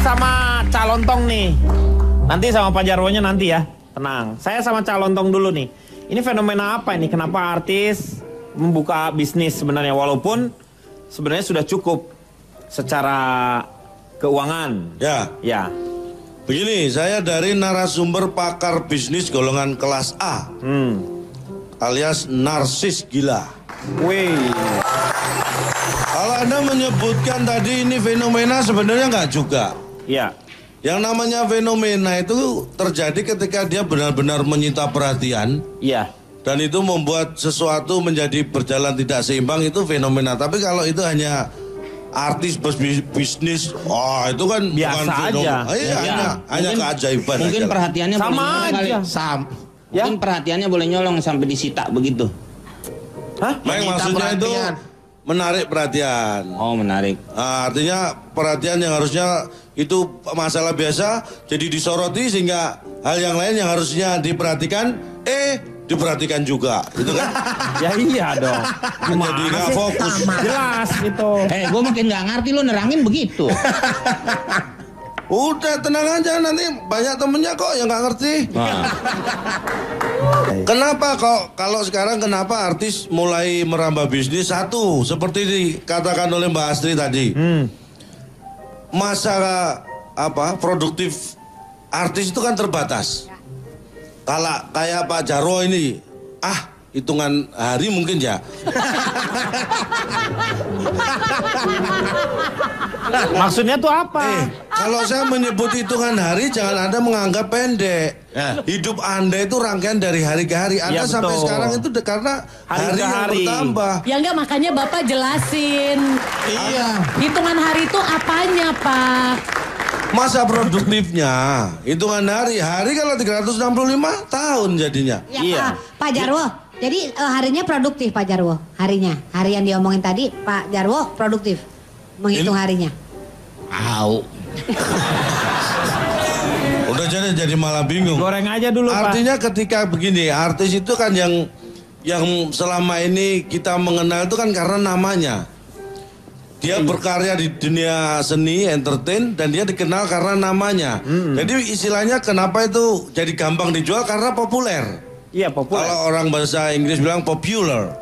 sama Calontong nih. Nanti sama Pak Jarwonya nanti ya. Tenang. Saya sama Calontong dulu nih. Ini fenomena apa ini? Kenapa artis membuka bisnis sebenarnya? Walaupun sebenarnya sudah cukup secara keuangan. Ya. Begini, saya dari narasumber pakar bisnis golongan kelas A. Alias narsis gila. Wih. Kalau Anda menyebutkan tadi ini fenomena, sebenarnya nggak juga. Iya. Yang namanya fenomena itu terjadi ketika dia benar-benar menyita perhatian. Iya. Dan itu membuat sesuatu menjadi berjalan tidak seimbang, itu fenomena. Tapi kalau itu hanya artis bisnis, itu kan biasa bukan aja. Hanya keajaiban. Mungkin aja. Perhatiannya sama boleh aja. Mungkin perhatiannya boleh nyolong sampai disita begitu. Hah? Maksudnya itu menarik perhatian. Oh, menarik. Nah, artinya perhatian yang harusnya itu masalah biasa jadi disoroti, sehingga hal yang lain yang harusnya diperhatikan diperhatikan juga, gitu kan? Ya iya dong. Menjadi nggak fokus. Jelas itu. Gue makin nggak ngerti, lo nerangin begitu. Udah tenang aja, nanti banyak temennya kok yang nggak ngerti. Kenapa kok kalau sekarang kenapa artis mulai merambah bisnis? Satu, seperti dikatakan oleh Mbak Astri tadi. Masa produktif artis itu kan terbatas. Kalau kayak Pak Jarwo ini, hitungan hari mungkin ya. Maksudnya tuh apa? Kalau saya menyebut hitungan hari, jangan Anda menganggap pendek. Hidup Anda itu rangkaian dari hari ke hari. Anda sampai sekarang itu karena hari yang bertambah. Ya enggak, makanya Bapak jelasin. Iya. Hitungan hari itu apanya, Pak? Masa produktifnya, hitungan hari kalau 365 tahun jadinya. Ya, iya. Pak Jarwo, jadi harinya produktif Pak Jarwo, harinya. Hari yang diomongin tadi, Pak Jarwo produktif, menghitung harinya. Udah jadi malah bingung. Goreng aja dulu, Artinya ketika begini, artis itu kan yang selama ini kita mengenal itu kan karena namanya. Dia berkarya di dunia seni, entertain, dan dia dikenal karena namanya. Jadi istilahnya kenapa itu jadi gampang dijual, karena populer. Iya, populer. Kalau orang bahasa Inggris bilang popular.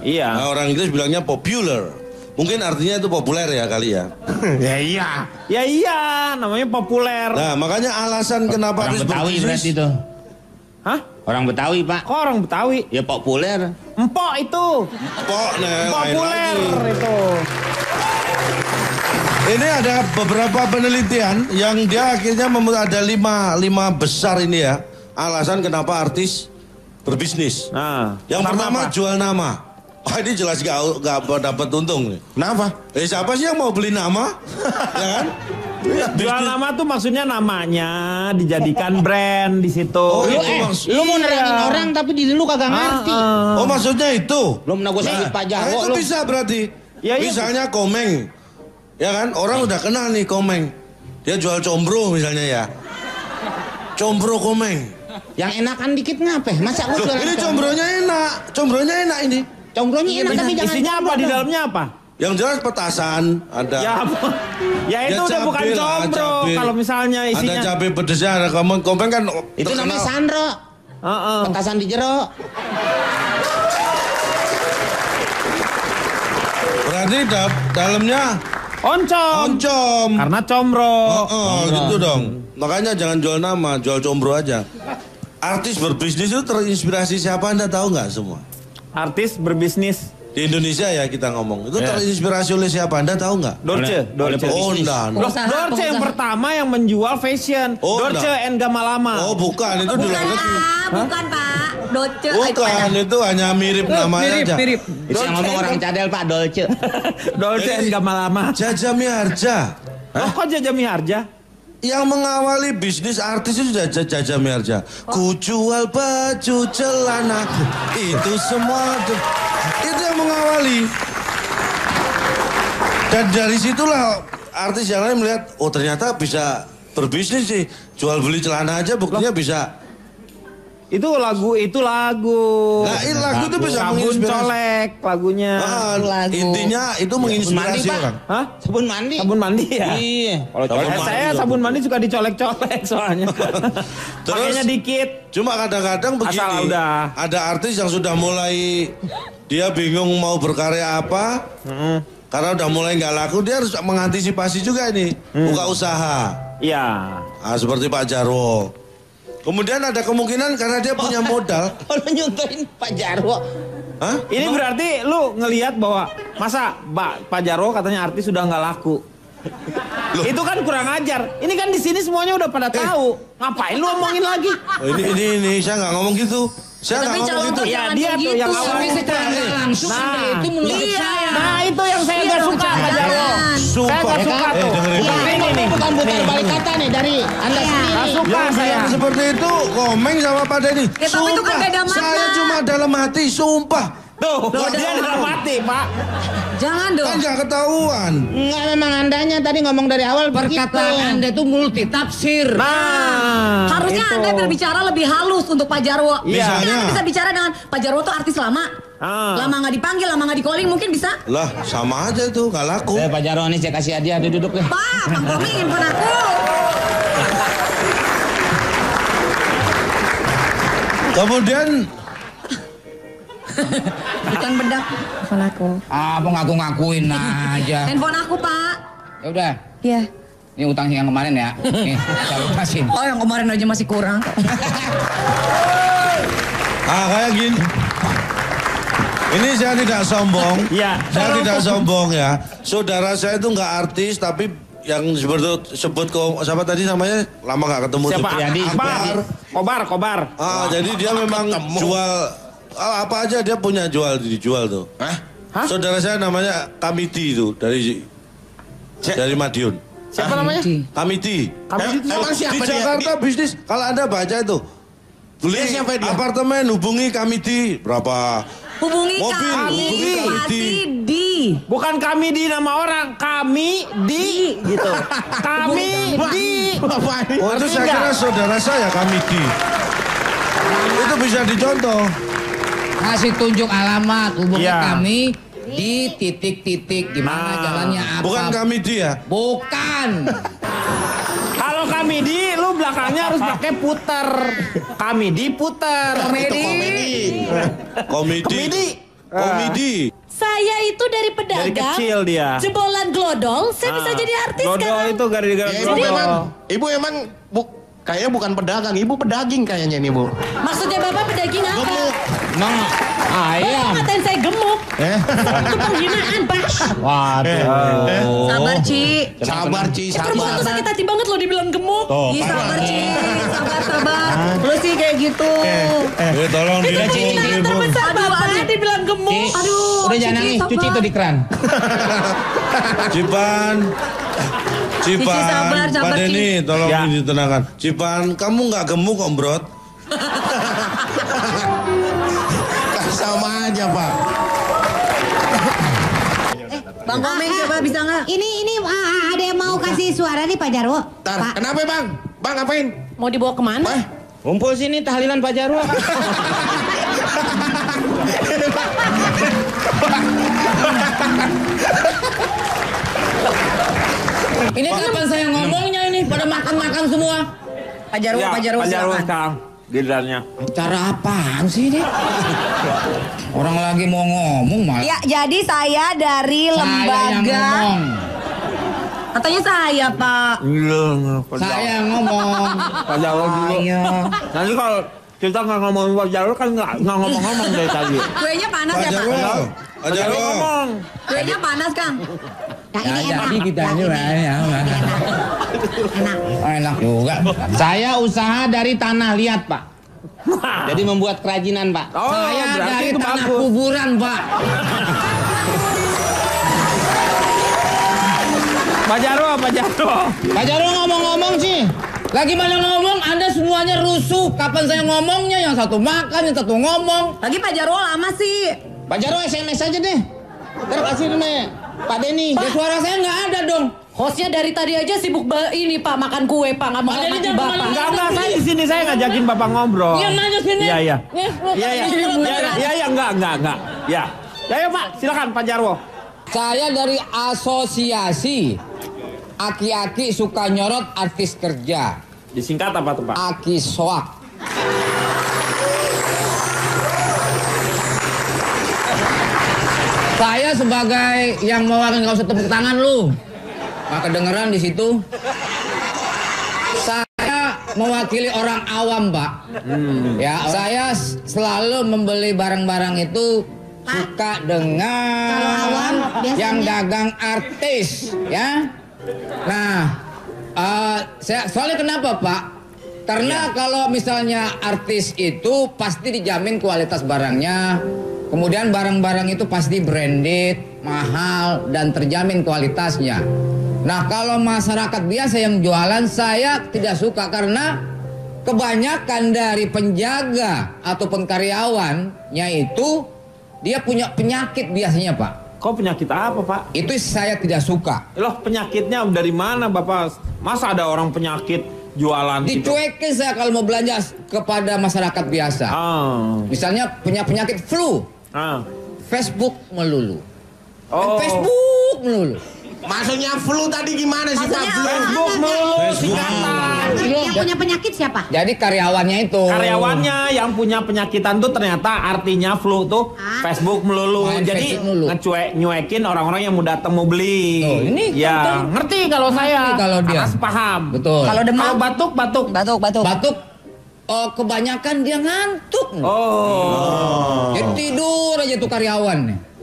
Iya. Nah, orang Inggris bilangnya popular. Mungkin artinya itu populer ya kali ya. Ya iya, namanya populer. Nah, makanya alasan kenapa Orang Betawi berarti itu. Hah? Orang Betawi, Pak. Kok orang Betawi? Ya populer. Empok itu. Populer itu. Ini ada beberapa penelitian yang dia akhirnya ada lima besar ini ya. Alasan kenapa artis berbisnis. Nah, yang pertama jual nama. Ini jelas gak dapat untung nih. Kenapa? Siapa sih yang mau beli nama? Ya kan? Jual nama tuh maksudnya namanya dijadikan brand di situ. Lu mau nerangin orang tapi diri lu kagak ngerti. Oh, maksudnya itu. Lu menang gue sebut Pak Jarwo. Itu bisa berarti. Misalnya Komeng. Ya kan? Orang udah kenal nih Komeng. Dia jual combro misalnya ya. Combro Komeng. Yang enakan dikit ngapa? Masa lu jualan ini combronya enak. Combronya enak ini. Combronya enak tapi jangan isinya apa di dalamnya apa? Yang jelas petasan ada. Ya itu udah bukan combro. Kalau misalnya isinya ada cabai pedesnya, ada Komeng kan itu namanya sandro. Petasan di jero. Berarti dalamnya oncom. Karena combro. Gitu dong. Makanya jangan jual nama, jual combro aja. Artis berbisnis itu terinspirasi siapa, Anda tahu nggak semua? Artis berbisnis di Indonesia ya kita ngomong. Itu terinspirasi oleh siapa? Anda tahu nggak? Dorce. Dorce yang pertama yang menjual fashion. Dorce and Gamalama. Oh bukan, itu di luar negeri. Bukan Pak. Dorce. Bukan, itu hanya mirip namanya aja. Mirip. Itu yang ngomong orang cadel Pak, Dorce. Dorce and Gamalama. Jaja Miharja. Kok Jaja Miharja? Yang mengawali bisnis artis itu Jaja Miharja. Ku jual baju celana. Itu semua itu yang mengawali. Dan dari situlah artis yang lain melihat, oh ternyata bisa berbisnis sih. Jual beli celana aja buktinya bisa. Itu lagu. Nah, ini lagu itu bisa Sabun menginspirasi. colek lagunya. Lagu. Intinya itu menginspirasi Pak. orang. Hah? Sabun mandi. Sabun mandi ya? Iya. Kalau Sabun colek, mandi saya juga. sabun mandi suka dicolek-colek soalnya. Terus? Pakainya dikit. Cuma kadang-kadang begini. Asal udah. Ada artis yang sudah mulai dia bingung mau berkarya apa. Karena udah mulai nggak laku, dia harus mengantisipasi juga ini. Buka usaha. Iya. Nah, seperti Pak Jarwo. Kemudian ada kemungkinan karena dia punya modal. Kalau nyontohin Pak Jarwo. Hah? Ini berarti lu ngelihat bahwa masa Pak Jarwo katanya artis sudah nggak laku. Itu kan kurang ajar. Ini kan di sini semuanya udah pada tahu. Ngapain lu omongin lagi? Oh, ini saya nggak ngomong gitu. Saya nggak ngomong gitu. Ya dia tuh yang Tapi awalnya. secara nggak langsung itu menurut saya. Nah itu yang saya nggak suka Pak Jarwo. Saya Sumpah. nggak suka tuh. dengerin. Ini bukan putar balik kata nih dari Anda sendiri. Nggak suka Yang saya. bilang seperti itu komeng sama Pak Denny. Ya, tapi itu kan beda makna. Saya cuma dalam hati, sumpah. Tuh, dia dalam hati Pak. Jangan dong. Kan nggak ketahuan. Enggak, memang Andanya tadi ngomong dari awal Perkataan Anda itu multi tafsir. Nah, Harusnya itu. Anda berbicara lebih halus untuk Pak Jarwo. Iya. Mungkin Anda bisa bicara dengan Pak Jarwo tuh artis lama. Lama nggak dipanggil, lama nggak di calling, mungkin bisa. Lah, sama aja itu, nggak laku. Pak Jarwo nih saya kasih hadiah, duduk deh. Pak Komi infon aku. Kemudian Bukan bedak. Handphone aku. Apa ngaku-ngakuin aja. Handphone aku, Pak. Ya udah. Iya. Ini utang yang kemarin ya. Nih, saya lunasin. Oh, yang kemarin aja masih kurang. kayak gini. Ini saya tidak sombong. Iya. Saya tidak sombong ya. Saudara saya itu nggak artis tapi yang sebut siapa tadi namanya lama nggak ketemu. Siapa? Akbar. Kobar. Jadi dia memang jual apa aja dia punya dijual tuh. Hah? Saudara saya namanya Kamiti itu dari Madiun. Siapa namanya? Kamiti. Emang siapa Di dia? Jakarta bisnis kalau Anda baca itu beli Dia siapa dia? apartemen hubungi Kamiti berapa? Hubungi Mobil, kami. hubungi Pasti di. Bukan kami di nama orang, kami di gitu. Kami di. Oh itu saya kira saudara saya Kamiti. Itu bisa dicontoh. Kasih tunjuk alamat hubungi Iya. kami di titik-titik gimana jalannya apa. Bukan Kamiti ya? Bukan. Kalau kami di, lu belakangnya harus pakai puter. Kami di puter. Komedi. Saya itu dari pedagang. Dari kecil dia. Jebolan glodol, saya bisa jadi artis Glodol sekarang. itu gara-gara glodol. Kayaknya bukan pedagang, ibu pedaging kayaknya nih bu. Maksudnya Bapak pedaging apa? Emang ayam. Bapak ngatain saya gemuk. Itu penghinaan, Pak. Waduh. Sabar, Ci. Sabar Ci, Perempuan tuh sakit hati banget loh dibilang gemuk. Ih, sabar, Ci. Sabar. Lu sih kayak gitu. Tolong Itu diribut. penghinaan terbesar Bapak dibilang gemuk. Aduh, Udah jangan Cici, nangis, sabar. cuci itu di keran. Cipan, sabar, Pak Denny, tolong Ya. ditenangkan. Cipan, kamu nggak gemuk kok, Brot? sama aja pak. Bang Komeng coba bisa nggak? Ini ada yang mau kasih suara nih Pak Jarwo. Tar, kenapa bang? Bang ngapain? Mau dibawa kemana? Kumpul sini tahlilan Pak Jarwo. Ini kapan saya ngomongnya ini pada makan-makan semua. Pak Jarwo, Ya, Pak Jarwo silakan. sekarang gilirannya. Acara apaan sih ini? Orang lagi mau ngomong malah. Ya, jadi saya dari Saya yang lembaga. ngomong. Katanya saya, Pak. Iya, Saya yang ngomong. Pak Jarwo dulu. Ayo. Nanti kalau kita nggak ngomongin Pak Jarwo kan nggak ngomong-ngomong dari tadi. Kuenya panas Pak ya, Pak? Jarwo. Pak Jarwo. Ngomong. Kuenya panas, Kang. Nah, Ya, ini enak. jadi kita Nah, ini ya. enak. Enak juga. Saya usaha dari tanah liat, Pak. Jadi membuat kerajinan, Pak. Oh, Saya berarti dari itu tanah bagus. kuburan, Pak. Pak Jarwo. Pak Jarwo ngomong-ngomong sih. Lagi mana ngomong, Anda semuanya rusuh. Kapan saya ngomongnya, yang satu makan, yang satu ngomong. Lagi Pak Jarwo lama sih. Pak Jarwo SMS aja deh. Ntar kasih namanya Pak Denny. Ya suara saya nggak ada dong. Hostnya dari tadi aja sibuk ini Pak, makan kue Pak, nggak mau mati Bapak. Enggak, saya di sini saya ngajakin Bapak ngobrol. Iya, mana sini? Iya. Iya, Enggak. Ya. Ya, Pak, silakan Pak Jarwo. Saya dari asosiasi aki-aki suka nyorot artis kerja. Disingkat apa tuh, Pak? Aki soak. Saya sebagai yang mewakili, nggak usah tepuk tangan lu. Nggak kedengeran di situ. Saya mewakili orang awam, Pak. Ya, saya selalu membeli barang-barang itu suka dengan Kalau awam, biasanya- yang dagang artis, ya. Nah, soalnya kenapa, Pak? Karena kalau misalnya artis itu pasti dijamin kualitas barangnya. Kemudian barang-barang itu pasti branded, mahal, dan terjamin kualitasnya. Nah, kalau masyarakat biasa yang jualan, saya tidak suka karena kebanyakan dari penjaga ataupun karyawannya itu dia punya penyakit biasanya, Pak. Kok penyakit apa, Pak? Itu saya tidak suka. Loh, penyakitnya dari mana, Bapak? Masa ada orang penyakit jualan gitu? Dicuekin saya kalau mau belanja kepada masyarakat biasa. Misalnya punya penyakit flu. Facebook melulu. Oh. Facebook melulu. Maksudnya flu tadi gimana sih Pak? Facebook melulu, singkatan. Yang punya penyakit siapa? Jadi karyawannya itu. Karyawannya yang punya penyakitan tuh ternyata artinya flu tuh Facebook melulu. Main Jadi Facebook melulu. nyuekin orang-orang yang mau datang mau beli. Tuh, ini ya contoh. ngerti kalau saya. Ngerti kalau dia. Aras paham. Betul. Kalau demam? Kalau batuk. Batuk. Oh, kebanyakan dia ngantuk. Oh. Jadi tidur aja tuh karyawan.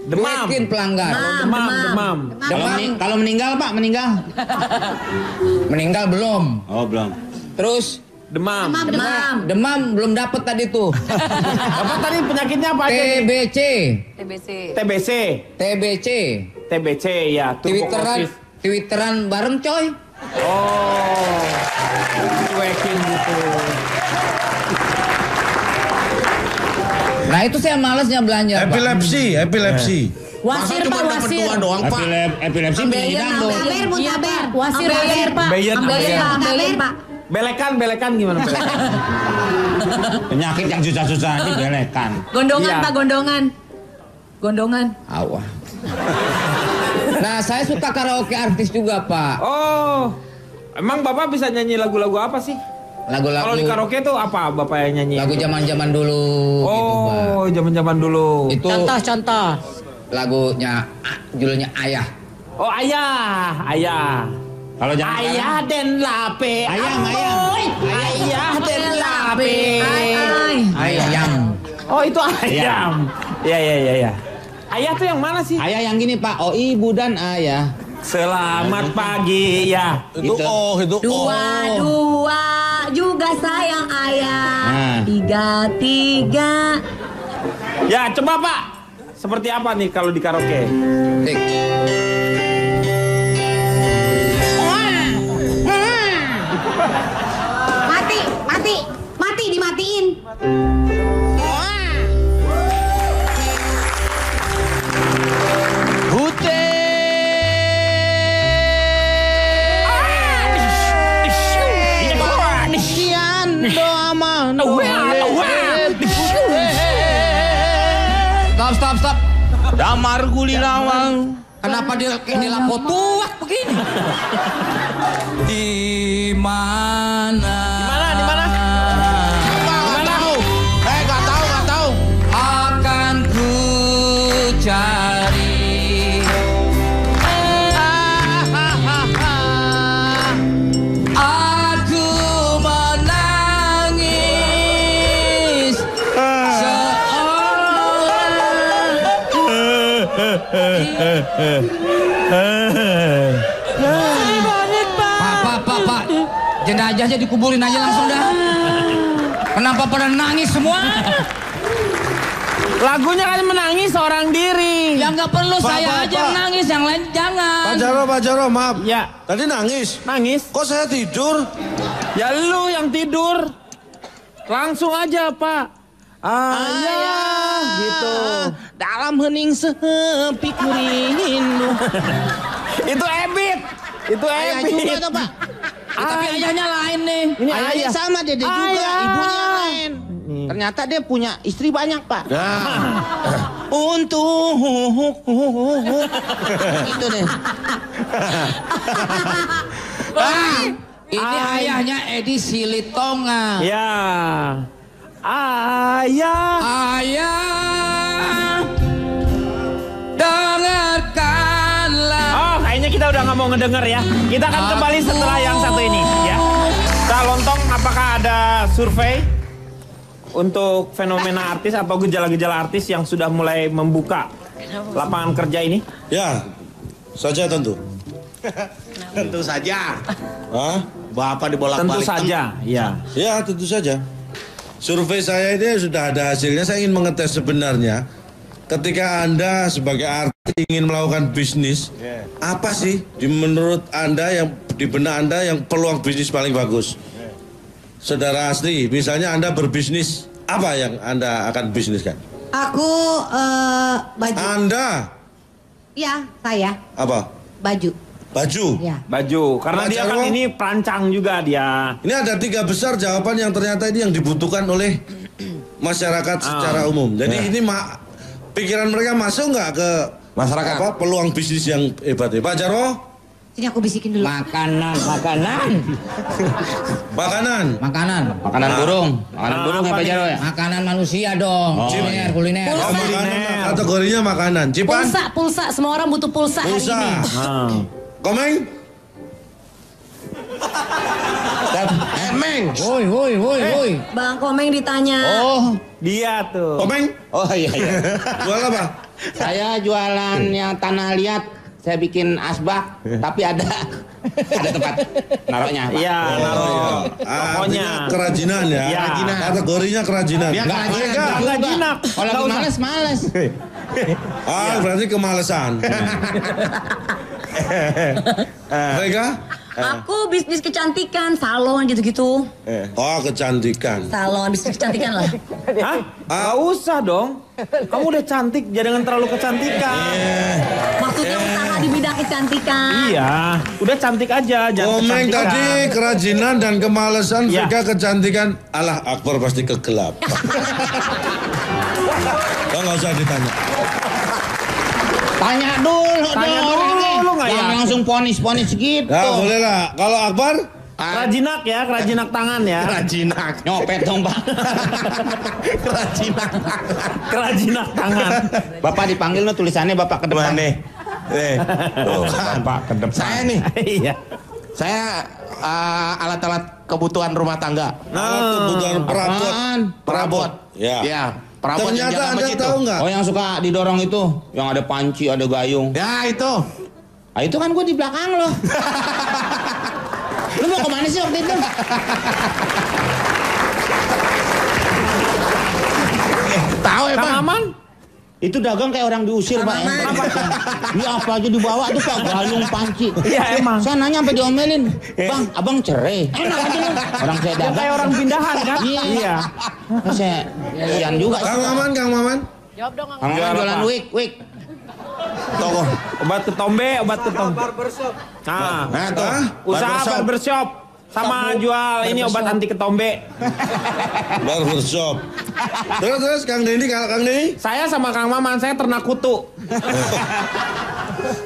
Demam. Cuekin pelanggan. Demam. Kalau meninggal Pak, meninggal. Meninggal belum. Oh, belum. Terus Demam. demam belum dapet tadi tuh. Apa tadi penyakitnya apa aja? nih? TBC. TBC ya. tuberkulosis. Twitteran bareng coy. Oh. Cuekin gitu. Nah itu saya malesnya belanja, Pak. Epilepsi. Wasir Masa Pak, cuma wasir. dapet 2 doang Pak? Epilepsi penyanyi dangdut. Muntaber. Wasir Pak. Bayan, Muntaber, Pak. Belekan gimana belekan? Penyakit yang susah-susah ini belekan. Gondongan Iya. Pak, gondongan. Awah. Nah saya suka karaoke artis juga, Pak. Oh. Emang Bapak bisa nyanyi lagu-lagu apa sih? Lagu-lagu. Kalau di karaoke tuh apa Bapak yang nyanyi? Lagu zaman-zaman dulu. Gitu, Pak. Oh, zaman-zaman dulu. Itu Contoh. lagunya judulnya Ayah. Oh, ayah. Kalau jangan Ayah den lape. Ayam. Ayah den lape. Ayam. Oh, itu ayam. Iya. Ayah tuh yang mana sih? Ayah yang gini, Pak. Oh, ibu dan ayah. Selamat pagi ya. Itu Gitu. Dua juga sayang ayah. Nah. 3. Ya, coba Pak. Seperti apa nih kalau di karaoke? Tik. Mati dimatiin. Stop. Damar gulilawang. Kenapa dia ini lapo tuak begini? Di mana? Di mana? Nggak tahu. Akan ku cari. Aku menangis Pak. Jenazahnya dikuburin aja langsung dah. Kenapa pada nangis semua? Lagunya kan menangis seorang diri. Ya nggak perlu, saya Pak, aja yang nangis, yang lain jangan. Pak Jaro, maaf. Ya, Tadi nangis. nangis. Kok saya tidur? Ya lu yang tidur. Langsung aja, Pak. Ayah, gitu. Dalam hening sepi kurindu. Itu Ebit. Itu Ayah Ebit. juga tuh, Pak. Tapi ayahnya lain nih. Ini Ayahnya ayah. sama, Dede juga, Ayah. ibunya lain. Ternyata dia punya istri banyak, Pak. Untuk itu deh. Ini ayahnya Edi Silitonga. Ya. Ayah. Ayah, dengarkanlah. Oh, kayaknya kita udah nggak mau ngedenger ya. Kita akan kembali setelah yang satu ini ya. Kak Lontong, apakah ada survei untuk fenomena artis atau gejala-gejala artis yang sudah mulai membuka lapangan kerja ini? Ya, saja tentu. Tentu saja. Hah? Bapak dibolak-balik. Tentu saja, ya. Ya, tentu saja. Survei saya ini sudah ada hasilnya. Saya ingin mengetes sebenarnya ketika Anda sebagai artis ingin melakukan bisnis, apa sih menurut Anda yang di benak Anda yang peluang bisnis paling bagus? Saudara Astri, misalnya Anda berbisnis, apa yang Anda akan bisniskan? Aku baju. Anda Ya, saya apa? baju. Baju. Ya. Baju, karena Pak dia kan Jarwo? ini perancang juga dia. Ini ada 3 besar jawaban yang ternyata ini yang dibutuhkan oleh masyarakat secara umum. Jadi ini pikiran mereka masuk nggak ke Masyarakat. apa peluang bisnis yang hebat? Pak Jarwo? Sini aku bisikin dulu. Makanan. Makanan burung. Makanan burung apa apa nih? Jarwo ya? Makanan manusia dong. Kuliner. Oh, Pulsa. makanan, kategorinya makanan. Cipan? Pulsa. Semua orang butuh pulsa hari Pulsa. ini. Ah. Komeng? Meng. Woi. Bang Komeng ditanya. Oh, Dia tuh. Komeng? oh iya. Jual apa? Saya jualan yang tanah liat. Saya bikin asbak, tapi ada tempat naruhnya, Pak. Iya, naruh. Pokoknya. Artinya kerajinan ya. Ya. Kategorinya kerajinan. Biar kerajinan Mereka- juga. Nggak jinak. Kalau Nggak lagi usah. males. berarti kemalesan. Mereka? Aku bisnis kecantikan, salon gitu-gitu. Oh, kecantikan. Salon, bisnis kecantikan lah. Hah? Gak usah dong. Kamu udah cantik, jangan terlalu kecantikan. Maksudnya usaha di bidang kecantikan. Iya, udah cantik aja, jangan Komeng kecantikan. tadi kerajinan dan kemalesan, Ya. Vega kecantikan. Allah Akbar pasti kegelap. Oh, nggak usah ditanya. Tanya dulu Tanya dong dulu, orangnya. lu nggak Jangan ya? langsung ponis gitu. Ya boleh lah. Kalau Akbar? Kerajinak ya, kerajinak tangan ya. Rajinak. Nyopet dong, Pak. Rajinak. Kerajinak tangan. Bapak dipanggil no tulisannya Bapak ke depan. nih? Tuh, Bapak ke depan. Saya nih. Iya. Saya alat-alat kebutuhan rumah tangga. Alat kebutuhan perabot. Apaan? Perabot. Ya. Ya, perabot yang Ternyata jalan Anda begitu. tahu nggak? Oh, yang suka didorong itu, yang ada panci, ada gayung. Ya, itu. Ah, itu kan gue di belakang lo. Lu mau kemana sih waktu itu? Tahu ya, Kang Pak? Aman? Itu dagang kayak orang diusir, Pak. Dia apa aja dibawa tuh, Pak, gayung panci. Iya, emang. Saya nanya sampai diomelin. Bang, abang cerai. Enak aja lu. Orang saya Dia dagang. kayak orang pindahan kan? Iya. Nah, saya kasihan juga. Kang Maman, Kang Maman. Kang Jual jualan apa? wig. Toko. Obat ketombe, obat ketombe. Nah, Nah, tuh. usaha Barbershop. barbershop. Sama jual ini obat anti ketombe. Barbershop. Terus Kang Denny, kalau Kang Denny? Saya sama Kang Maman, saya ternak kutu.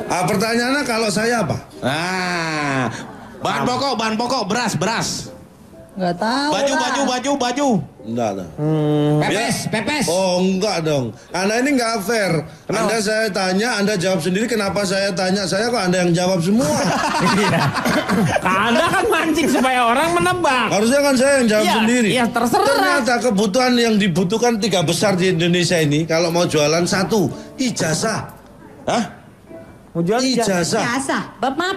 Pertanyaannya kalau saya apa? Nah, bahan pokok, beras. Nggak tahu Baju. Enggak. Pepes. Oh enggak dong. Anda ini enggak fair. Anda saya tanya, Anda jawab sendiri. Kenapa saya tanya? Saya kok Anda yang jawab semua? Anda kan mancing supaya orang menebak. Harusnya kan saya yang jawab Iya, sendiri. iya, terserah. Ternyata kebutuhan yang dibutuhkan 3 besar di Indonesia ini, kalau mau jualan 1, ijazah. Hah? Mau jual Ijazah. Biasa.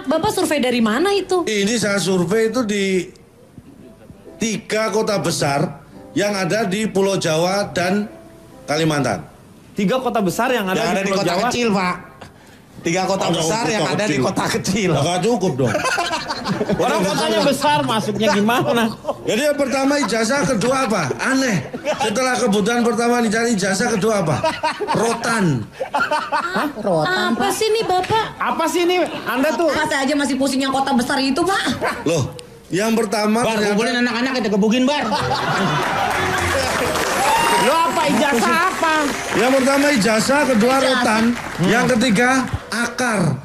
Bapak survei dari mana itu? Ini saya survei itu di 3 kota besar yang ada di Pulau Jawa dan Kalimantan. 3 kota besar yang ada Yang di ada di Pulau kota Jawa. kecil, Pak. 3 kota besar yang ada di kota kecil. Nggak cukup dong. Orang kotanya besar masuknya gimana? Jadi yang pertama ijazah, kedua apa? Aneh. Setelah kebutuhan pertama dicari ijazah, kedua apa? Rotan. Apa sih nih Bapak? Apa sih ini? Anda tuh Masa aja masih pusing yang kota besar itu Pak? Loh, yang pertama Bar, ternyata kumpulin anak-anak kita gebugin bar. lo apa ijazah apa? yang pertama ijazah, kedua rotan, yang ketiga akar.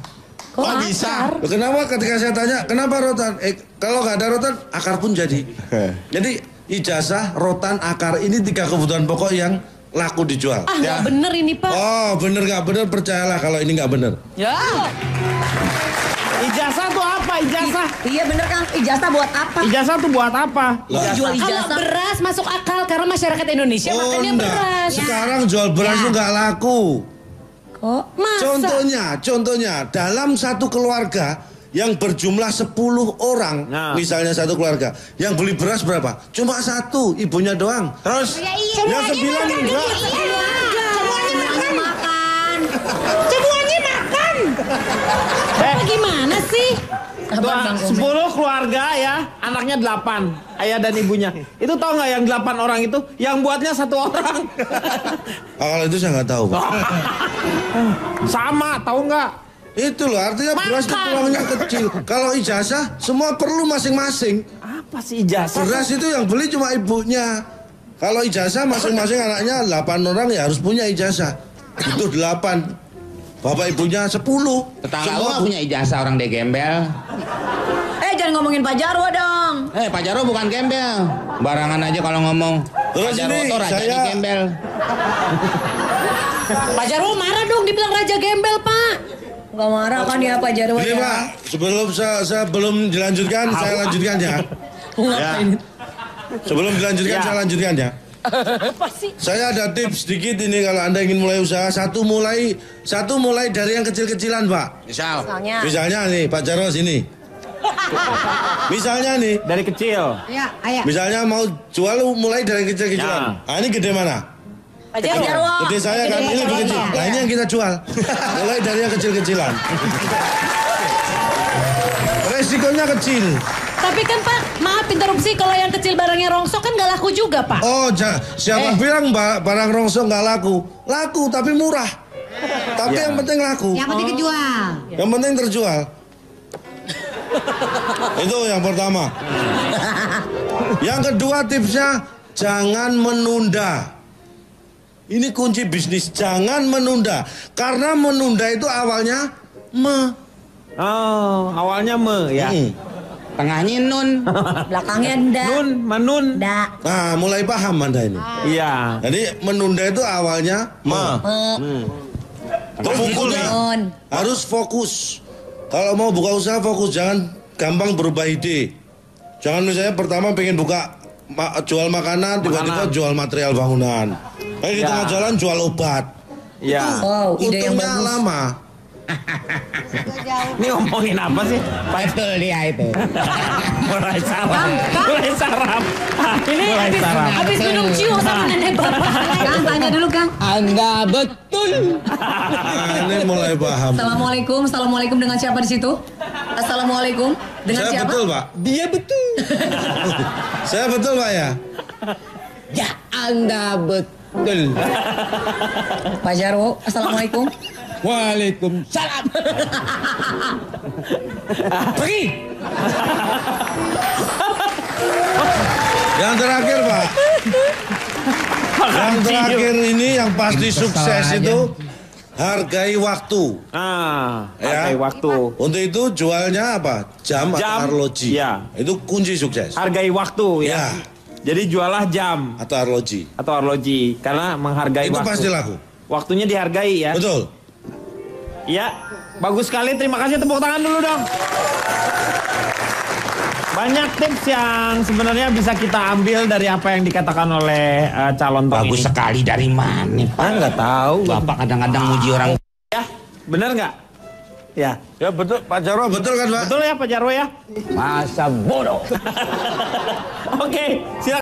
Kok bisa? Loh, kenapa ketika saya tanya kenapa rotan? Kalau nggak ada rotan, akar pun jadi. Jadi ijazah, rotan, akar ini 3 kebutuhan pokok yang laku dijual. Ah nggak bener ini Pak. Oh, bener nggak bener, percayalah kalau ini nggak bener. Ya. Ijazah tuh apa? Ijazah? Iya bener Kang, ijazah buat apa? Ijazah tuh buat apa? Jual Kalau ijazah. beras masuk akal karena masyarakat Indonesia Oh makannya enggak, beras. sekarang jual beras itu nggak laku. Kok? Masa? Contohnya dalam satu keluarga yang berjumlah 10 orang, Nah. misalnya satu keluarga, yang beli beras berapa? Cuma 1, ibunya doang. Terus Ya iya. Yang 9 enggak. Semuanya makan. Semuanya makan. Bapak gimana sih? Tuh, 10 keluarga ya, anaknya 8, ayah dan ibunya. Itu tahu nggak yang 8 orang itu, yang buatnya 1 orang. Kalau itu saya nggak tahu, Pak. Sama, tahu nggak? Itu loh, artinya beras itu peluangnya kecil. Kalau ijazah, semua perlu masing-masing. Apa sih ijazah? Beras itu yang beli cuma ibunya. Kalau ijazah masing-masing anaknya 8 orang ya harus punya ijazah. Itu 8. Bapak ibunya 10. Tetangga gua punya ijazah orang dia gembel. Jangan ngomongin Pak Jarwo dong. Pak Jarwo bukan gembel. Barangan aja kalau ngomong. Terus Pak Jarwo ini tuh raja saya- gembel. Pak Jarwo marah dong dibilang raja gembel Pak. Gak marah kan ya Pak Jarwo Ini ya? Pak, sebelum saya belum dilanjutkan, saya lanjutkan ya. Sebelum dilanjutkan, Ya. saya lanjutkan ya. Apa sih? Saya ada tips sedikit ini kalau Anda ingin mulai usaha. Satu mulai dari yang kecil-kecilan, Pak. misal Misalnya nih, Pak Jarwo sini. Misalnya nih, Dari kecil. Ya, ayo. misalnya mau jual mulai dari kecil-kecilan. Ya. Ini gede mana? Pak Jarwo. Gede saya kan, ini lebih kecil. Nah ini yang kita jual. Mulai dari yang kecil-kecilan. Resikonya kecil. Tapi kan Pak, maaf interupsi, kalau yang kecil barangnya rongsok kan gak laku juga Pak. Oh, siapa bilang barang rongsok nggak laku? Laku, tapi murah. Tapi yang penting laku. Yang penting kejual. Yang penting terjual. Itu yang pertama. Yang kedua tipsnya, jangan menunda. Ini kunci bisnis, jangan menunda. Karena menunda itu awalnya Oh, awalnya ya. Tengahnya nun. Belakangnya nda. Menun. Nda. Nah, mulai paham Anda ini. Iya. Jadi menunda itu awalnya Terus berikutnya harus fokus. Kalau mau buka usaha fokus, jangan gampang berubah ide. Jangan misalnya pertama pengen buka jual makanan, tiba-tiba jual material bangunan. Di tengah jalan jual obat. Iya. Wow, ide yang Untungnya bagus. lama. Ini ngomongin apa sih? Betul dia itu. Mulai sarap. Mulai sarap. Ini Mulai sarap. habis minum ciu sama nenek Bapak. Kang, tanya dulu Kang. Anda betul. Ini mulai paham. Assalamualaikum dengan siapa di situ? Assalamualaikum dengan Saya siapa? betul, Pak. Dia betul. Saya betul, Pak ya. Ya Anda betul. Pak Jarwo, assalamualaikum. Waalaikumsalam. Pergi. Yang terakhir, Pak. Yang terakhir ini yang pasti sukses itu hargai waktu. Hargai waktu. Untuk itu jualnya apa? Jam atau Jam, arloji. iya. Itu kunci sukses. Hargai waktu ya. Ya. Jadi jualah jam Atau arloji. atau arloji karena menghargai Itu waktu. pasti laku. Waktunya dihargai ya. Betul. Ya, bagus sekali. Terima kasih, tepuk tangan dulu dong. Banyak tips yang sebenarnya bisa kita ambil dari apa yang dikatakan oleh calon tong Bagus ini. sekali dari mana? Nggak tahu. Bapak kadang-kadang muji orang. Ya, benar nggak? Ya, Ya betul, Pak Jarwo betul kan, Pak? betul ya Pak Jarwo ya. Masa bodoh. Oke, silakan.